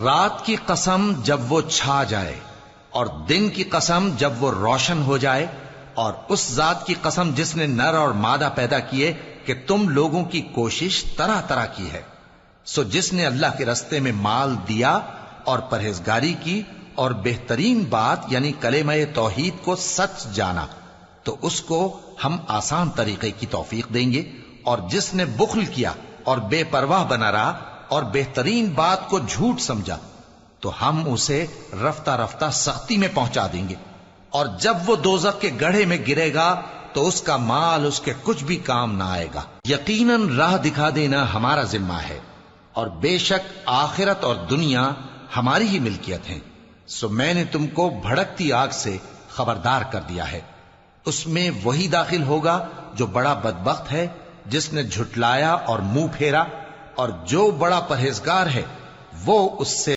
رات کی قسم جب وہ چھا جائے اور دن کی قسم جب وہ روشن ہو جائے، اور اس ذات کی قسم جس نے نر اور مادہ پیدا کیے کہ تم لوگوں کی کوشش طرح طرح کی ہے۔ سو جس نے اللہ کے رستے میں مال دیا اور پرہیزگاری کی اور بہترین بات یعنی کلمہ توحید کو سچ جانا، تو اس کو ہم آسان طریقے کی توفیق دیں گے، اور جس نے بخل کیا اور بے پرواہ بنا رہا اور بہترین بات کو جھوٹ سمجھا، تو ہم اسے رفتہ رفتہ سختی میں پہنچا دیں گے، اور جب وہ دوزخ کے گڑھے میں گرے گا تو اس کا مال اس کے کچھ بھی کام نہ آئے گا۔ یقیناً راہ دکھا دینا ہمارا ذمہ ہے، اور بے شک آخرت اور دنیا ہماری ہی ملکیت ہیں۔ سو میں نے تم کو بھڑکتی آگ سے خبردار کر دیا ہے، اس میں وہی داخل ہوگا جو بڑا بدبخت ہے، جس نے جھٹلایا اور منہ پھیرا، اور جو بڑا پرہیزگار ہے وہ اس سے